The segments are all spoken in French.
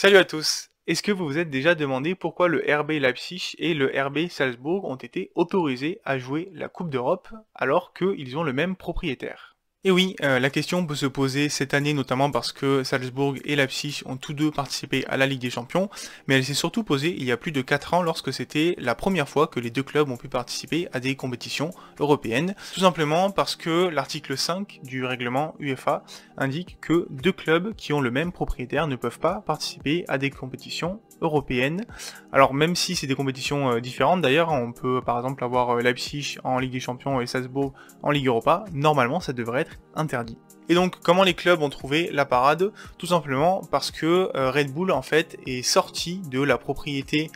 Salut à tous! Est-ce que vous vous êtes déjà demandé pourquoi le RB Leipzig et le RB Salzbourg ont été autorisés à jouer la Coupe d'Europe alors qu'ils ont le même propriétaire? Et oui, la question peut se poser cette année notamment parce que Salzbourg et Leipzig ont tous deux participé à la Ligue des Champions, mais elle s'est surtout posée il y a plus de 4 ans lorsque c'était la première fois que les deux clubs ont pu participer à des compétitions européennes, tout simplement parce que l'article 5 du règlement UEFA indique que deux clubs qui ont le même propriétaire ne peuvent pas participer à des compétitions européennes. Alors même si c'est des compétitions différentes d'ailleurs, on peut par exemple avoir Leipzig en Ligue des Champions et Salzbourg en Ligue Europa, normalement ça devrait être interdit. Et donc comment les clubs ont trouvé la parade? Tout simplement parce que Red Bull en fait est sorti de la propriété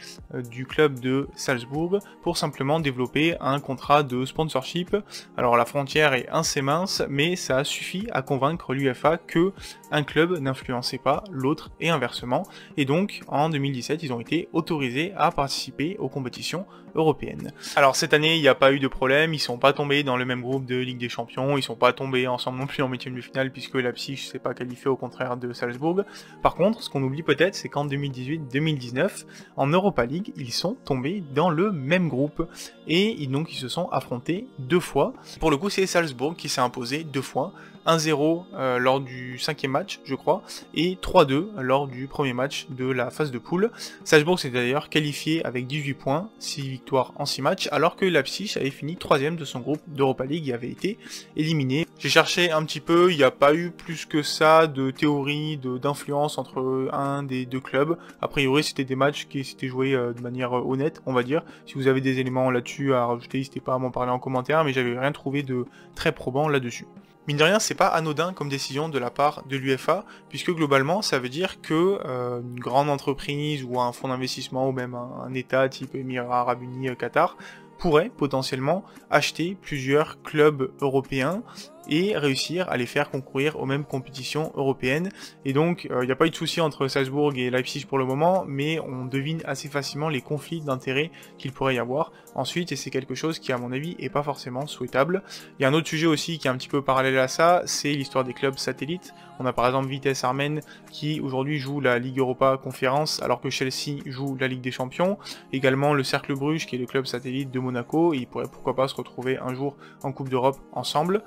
du club de Salzbourg pour simplement développer un contrat de sponsorship. Alors la frontière est assez mince, mais ça a suffi à convaincre l'UEFA que un club n'influençait pas l'autre et inversement. Et donc en 2017 ils ont été autorisés à participer aux compétitions européennes. Alors cette année il n'y a pas eu de problème, ils sont pas tombés dans le même groupe de Ligue des Champions, ils sont pas tombés ensemble non plus en huitième de finale puisque Leipzig s'est pas qualifié au contraire de Salzbourg. Par contre, ce qu'on oublie peut-être, c'est qu'en 2018-2019, en Europa League, ils sont tombés dans le même groupe et donc ils se sont affrontés 2 fois. Pour le coup, c'est Salzbourg qui s'est imposé 2 fois. 1-0 lors du 5e match, je crois, et 3-2 lors du premier match de la phase de poule. Salzbourg s'est d'ailleurs qualifié avec 18 points, 6 victoires en 6 matchs, alors que Leipzig avait fini 3e de son groupe d'Europa League et avait été éliminé. J'ai cherché un petit peu, il n'y a pas eu plus que ça de théorie, d'influence entre un des deux clubs. A priori, c'était des matchs qui s'étaient joués de manière honnête, on va dire. Si vous avez des éléments là-dessus à rajouter, n'hésitez pas à m'en parler en commentaire, mais j'avais rien trouvé de très probant là-dessus. Mine de rien, c'est pas anodin comme décision de la part de l'UEFA, puisque globalement, ça veut dire que une grande entreprise ou un fonds d'investissement ou même un État type Émirats Arabes Unis, Qatar, pourrait potentiellement acheter plusieurs clubs européens et réussir à les faire concourir aux mêmes compétitions européennes. Et donc, il n'y a pas eu de souci entre Salzbourg et Leipzig pour le moment, mais on devine assez facilement les conflits d'intérêts qu'il pourrait y avoir ensuite, et c'est quelque chose qui, à mon avis, est pas forcément souhaitable. Il y a un autre sujet aussi qui est un petit peu parallèle à ça, c'est l'histoire des clubs satellites. On a par exemple Vitesse Arnhem qui aujourd'hui joue la Ligue Europa Conférence alors que Chelsea joue la Ligue des Champions. Également le Cercle Bruges qui est le club satellite de Monaco, et ils pourraient pourquoi pas se retrouver un jour en Coupe d'Europe ensemble.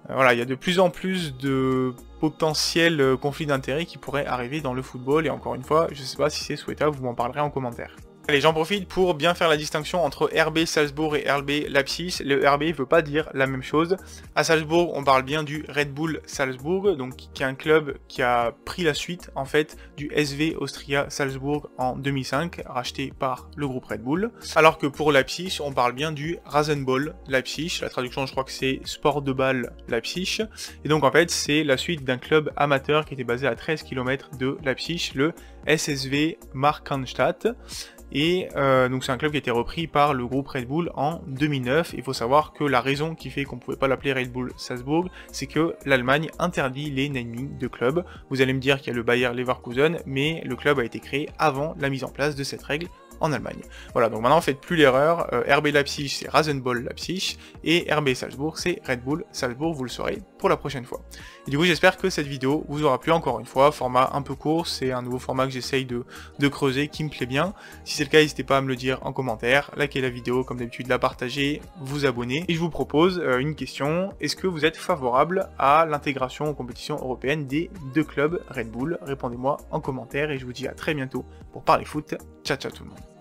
Voilà, il y a de plus en plus de potentiels conflits d'intérêts qui pourraient arriver dans le football, et encore une fois, je sais pas si c'est souhaitable, vous m'en parlerez en commentaire. Allez, j'en profite pour bien faire la distinction entre RB Salzbourg et RB Leipzig. Le RB veut pas dire la même chose. À Salzbourg, on parle bien du Red Bull Salzbourg, donc qui est un club qui a pris la suite en fait du SV Austria Salzbourg en 2005, racheté par le groupe Red Bull. Alors que pour Leipzig, on parle bien du Rasenball Leipzig. La traduction, je crois que c'est sport de balle Leipzig. Et donc en fait, c'est la suite d'un club amateur qui était basé à 13 km de Leipzig, le SSV Markranstadt. Et donc c'est un club qui a été repris par le groupe Red Bull en 2009. Il faut savoir que la raison qui fait qu'on ne pouvait pas l'appeler Red Bull Salzbourg, c'est que l'Allemagne interdit les naming de clubs. Vous allez me dire qu'il y a le Bayer Leverkusen, mais le club a été créé avant la mise en place de cette règle en Allemagne. Voilà, donc maintenant faites plus l'erreur, RB Leipzig c'est Rasenball Leipzig, et RB Salzbourg c'est Red Bull Salzbourg, vous le saurez pour la prochaine fois. Et du coup j'espère que cette vidéo vous aura plu encore une fois, format un peu court, c'est un nouveau format que j'essaye de creuser, qui me plaît bien. Si c'est le cas, n'hésitez pas à me le dire en commentaire, likez la vidéo comme d'habitude, la partager, vous abonner, et je vous propose une question, est-ce que vous êtes favorable à l'intégration aux compétitions européennes des deux clubs Red Bull? Répondez-moi en commentaire, et je vous dis à très bientôt pour parler foot. Ciao ciao tout le monde.